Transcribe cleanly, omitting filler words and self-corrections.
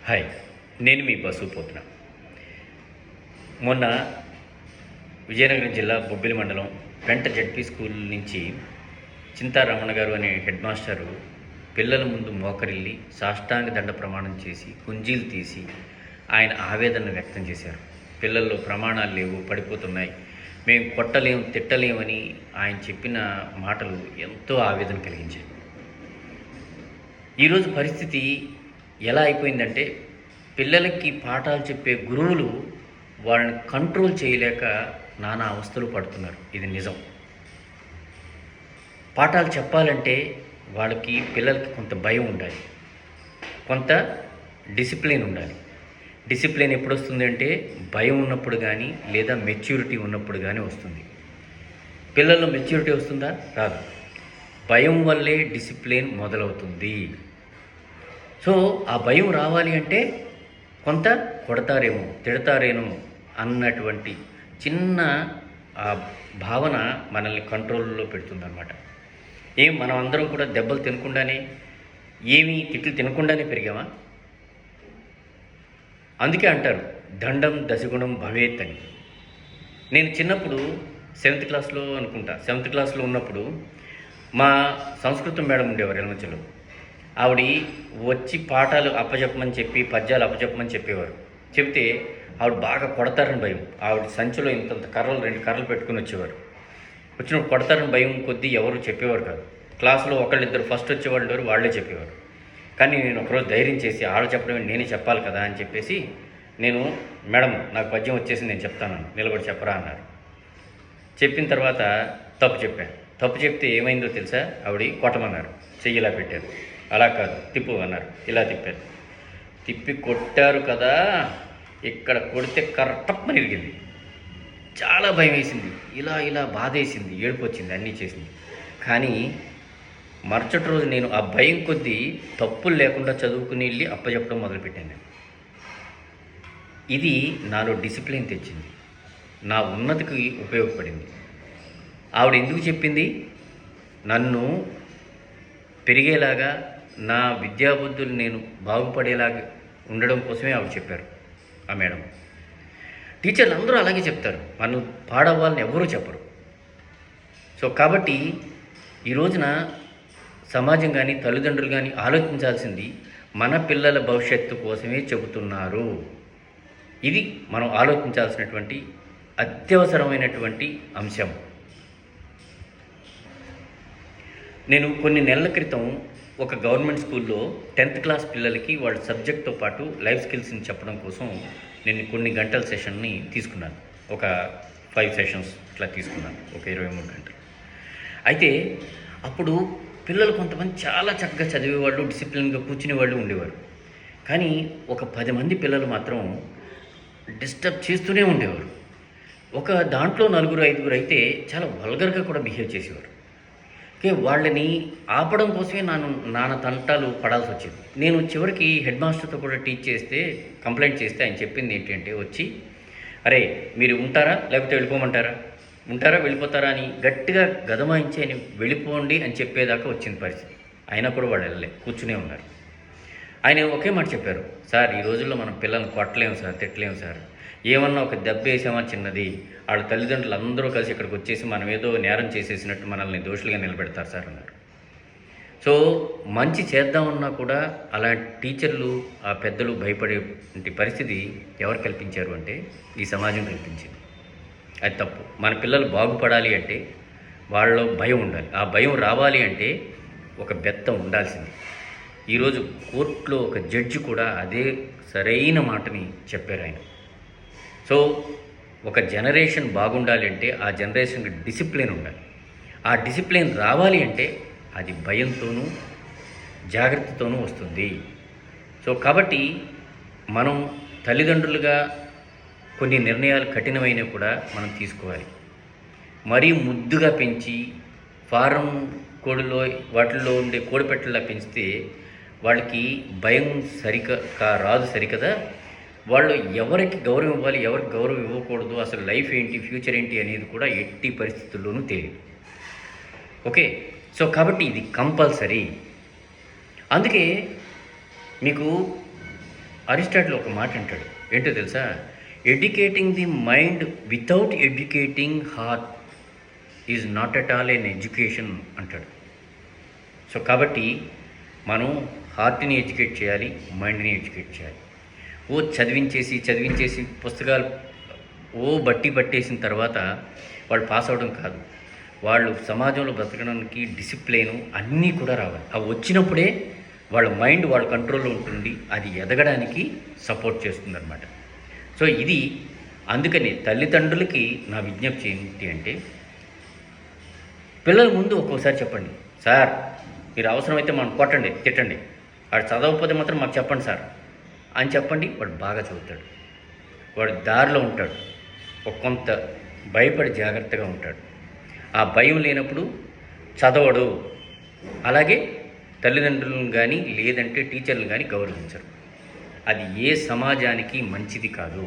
Hi, నేను మీ bus పోతున్నా. మొన్న విజయనగరం జిల్లా బొబ్బిలి మండలం పెంట జడ్పీ స్కూల్ నుంచి చింతారమణ గారు అనే హెడ్ మాస్టరు పిల్లల ముందు మోకరిల్లి సాష్టాంగ దండ ప్రమాణం చేసి కుంజీలు తీసి ఆయన ఆవేదనను వ్యక్తం చేశారు. పిల్లల్లో ప్రమాణాలు లేవు, పడిపోతున్నాయి, మేము కొట్టలేము, తిట్టలేమని ఆయన చెప్పిన మాటలు ఎంతో ఆవేదన కలిగించాయి. ఈరోజు పరిస్థితి ఎలా అయిపోయిందంటే, పిల్లలకి పాఠాలు చెప్పే గురువులు వాళ్ళని కంట్రోల్ చేయలేక నానా అవస్థలు పడుతున్నారు. ఇది నిజం. పాఠాలు చెప్పాలంటే వాళ్ళకి పిల్లలకి కొంత భయం ఉండాలి, కొంత డిసిప్లిన్ ఉండాలి. డిసిప్లిన్ ఎప్పుడు వస్తుంది అంటే భయం ఉన్నప్పుడు కానీ లేదా మెచ్యూరిటీ ఉన్నప్పుడు కానీ వస్తుంది. పిల్లల్లో మెచ్యూరిటీ వస్తుందా? రాదు. భయం వల్లే డిసిప్లిన్ మొదలవుతుంది. సో ఆ భయం రావాలి అంటే కొంత కొడతారేమో, తిడతారేమో అన్నటువంటి చిన్న ఆ భావన మనల్ని కంట్రోల్లో పెడుతుందన్నమాట. మనం అందరం కూడా దెబ్బలు తినకుండానే, ఏమీ తిట్లు తినకుండానే పెరిగామా? అందుకే అంటారు దండం దశగుణం భవేత్ అని. నేను చిన్నప్పుడు సెవెంత్ క్లాస్లో ఉన్నప్పుడు మా సంస్కృతం మేడం ఉండేవారు ఎలమంచిలో. ఆవిడ వచ్చి పాఠాలు అప్పచెప్పమని చెప్పి, పద్యాలు అప్పచెప్పమని చెప్పేవారు. చెప్తే ఆవిడ బాగా కొడతారని భయం. ఆవిడ సంచిలో ఇంతంత కర్రలు, 2 కర్రలు పెట్టుకుని వచ్చేవారు. వచ్చినప్పుడు కొడతారని భయం కొద్దీ ఎవరు చెప్పేవారు కాదు. క్లాసులో ఒకళ్ళిద్దరు ఫస్ట్ వచ్చేవాళ్ళు వాళ్ళే చెప్పేవారు. కానీ నేను ఒకరోజు ధైర్యం చేసి ఆవిడ చెప్పడం నేనే చెప్పాలి కదా అని చెప్పేసి, నేను మేడం నాకు పద్యం వచ్చేసి నేను చెప్తాను, నిలబడి చెప్పరా అన్నారు. చెప్పిన తర్వాత తప్పు చెప్తే ఏమైందో తెలుసా? ఆవిడ కొట్టమన్నారు. చెయ్యిలా పెట్టారు. అలా కాదు, తిప్పు అన్నారు. ఇలా తిప్పారు. తిప్పి కొట్టారు కదా, ఇక్కడ కొడితే కరెక్ట్మని ఇరిగింది. చాలా భయం వేసింది, ఇలా బాధ వేసింది, ఏడుపు వచ్చింది, అన్నీ చేసింది. కానీ మరుసటి రోజు నేను ఆ భయం కొద్దీ తప్పులు లేకుండా చదువుకుని వెళ్ళి అప్పచెప్పడం మొదలుపెట్టాను. ఇది నాలో డిసిప్లిన్ తెచ్చింది, నా ఉన్నతికి ఉపయోగపడింది. ఆవిడ ఎందుకు చెప్పింది? నన్ను పెరిగేలాగా, నా విద్యాబుద్ధులు నేను బాగుపడేలాగా ఉండడం కోసమే ఆవిడ చెప్పారు ఆ మేడం. టీచర్లు అందరూ అలాగే చెప్తారు, మనం పాడవ్వాలని ఎవరూ చెప్పరు. సో కాబట్టి ఈ రోజున సమాజం కానీ తల్లిదండ్రులు కానీ ఆలోచించాల్సింది, మన పిల్లల భవిష్యత్తు కోసమే చెబుతున్నారు. ఇది మనం ఆలోచించాల్సినటువంటి అత్యవసరమైనటువంటి అంశం. నేను కొన్ని నెలల క్రితం ఒక గవర్నమెంట్ స్కూల్లో 10th క్లాస్ పిల్లలకి వాళ్ళ సబ్జెక్ట్తో పాటు లైఫ్ స్కిల్స్ని చెప్పడం కోసం నేను కొన్ని గంటల సెషన్ని తీసుకున్నాను. ఒక 5 సెషన్స్ ఇట్లా తీసుకున్నాను, ఒక 23 గంటలు. అయితే అప్పుడు పిల్లలు కొంతమంది చాలా చక్కగా చదివేవాళ్ళు, డిసిప్లిన్గా కూర్చునే వాళ్ళు ఉండేవారు. కానీ ఒక 10 మంది పిల్లలు మాత్రం డిస్టర్బ్ చేస్తూనే ఉండేవారు. ఒక దాంట్లో 4-5 అయితే చాలా వల్గర్గా కూడా బిహేవ్ చేసేవారు. వాళ్ళని ఆపడం కోసమే నాన్న తంటాలు పడాల్సి వచ్చింది. నేను చివరికి హెడ్ మాస్టర్తో కూడా కంప్లైంట్ చేస్తే ఆయన చెప్పింది ఏంటంటే, వచ్చి అరే మీరు ఉంటారా లేకపోతే వెళ్ళిపోమంటారా, ఉంటారా వెళ్ళిపోతారా అని గట్టిగా గదమాయించి ఆయన వెళ్ళిపోండి అని చెప్పేదాకా వచ్చింది పరిస్థితి. అయినా కూడా వాళ్ళు వెళ్ళలే, కూర్చునే ఉన్నారు. ఆయన ఒకే మాట చెప్పారు, సార్ ఈ రోజుల్లో మనం పిల్లల్ని కొట్టలేము సార్, తిట్టలేము సార్, ఏమన్నా ఒక దెబ్బ వేసామా చిన్నది, వాళ్ళ తల్లిదండ్రులు అందరూ కలిసి ఇక్కడికి వచ్చేసి మనం ఏదో నేరం చేసేసినట్టు మనల్ని దోషులుగా నిలబెడతారు సార్ అన్నారు. సో మంచి చేద్దామన్నా కూడా అలాంటి టీచర్లు, ఆ పెద్దలు భయపడే పరిస్థితి ఎవరు కల్పించారు అంటే ఈ సమాజం కల్పించింది. అది తప్పు. మన పిల్లలు బాగుపడాలి అంటే వాళ్ళలో భయం ఉండాలి. ఆ భయం రావాలి అంటే ఒక బెత్తం ఉండాల్సింది. ఈరోజు కోర్టులో ఒక జడ్జి కూడా అదే సరైన మాటని చెప్పారు ఆయన. సో ఒక జనరేషన్ బాగుండాలి అంటే ఆ జనరేషన్కి డిసిప్లిన్ ఉండాలి. ఆ డిసిప్లిన్ రావాలి అంటే అది భయంతోనూ జాగ్రత్తతోనూ వస్తుంది. సో కాబట్టి మనం తల్లిదండ్రులుగా కొన్ని నిర్ణయాలు కఠినమైనవి కూడా మనం తీసుకోవాలి. మరీ ముద్దుగా పెంచి ఫారం కోడిలో వాటిల్లో ఉండే కోడిపెట్టలా పెంచితే వాళ్ళకి భయం రాదు సరికదా. వాళ్ళు ఎవరికి గౌరవం ఇవ్వాలి, ఎవరికి గౌరవం ఇవ్వకూడదు, అసలు లైఫ్ ఏంటి, ఫ్యూచర్ ఏంటి అనేది కూడా ఎట్టి పరిస్థితుల్లోనూ తెలియదు. ఓకే, సో కాబట్టి ఇది కంపల్సరీ. అందుకే మీకు అరిస్టాటిల్ ఒక మాట అంటాడు, ఏంటో తెలుసా? Educating the mind without educating heart is not at all an education అంటాడు. సో కాబట్టి మనం హార్ట్ని ఎడ్యుకేట్ చేయాలి, మైండ్ని ఎడ్యుకేట్ చేయాలి. చదివించేసి పుస్తకాలు బట్టి పట్టేసిన తర్వాత వాళ్ళు పాస్ అవ్వడం కాదు, వాళ్ళు సమాజంలో బ్రతకడానికి డిసిప్లిను అన్నీ కూడా రావాలి. అవి వచ్చినప్పుడే వాళ్ళ మైండ్ వాళ్ళ కంట్రోల్లో ఉంటుంది, అది ఎదగడానికి సపోర్ట్ చేస్తుంది అనమాట. సో ఇది అందుకని తల్లిదండ్రులకి నా విజ్ఞప్తి ఏంటి అంటే, పిల్లల ముందు ఒక్కోసారి చెప్పండి, సార్ మీరు అవసరమైతే మనం కొట్టండి, తిట్టండి, వాడు చదవకపోతే మాత్రం మాకు చెప్పండి సార్ అని చెప్పండి. వాడు బాగా చదువుతాడు, వాడు దారిలో ఉంటాడు, కొంత భయపడి జాగ్రత్తగా ఉంటాడు. ఆ భయం లేనప్పుడు చదవడు. అలాగే తల్లిదండ్రులను కానీ లేదంటే టీచర్లను కానీ గౌరవించరు. అది ఏ సమాజానికి మంచిది కాదు.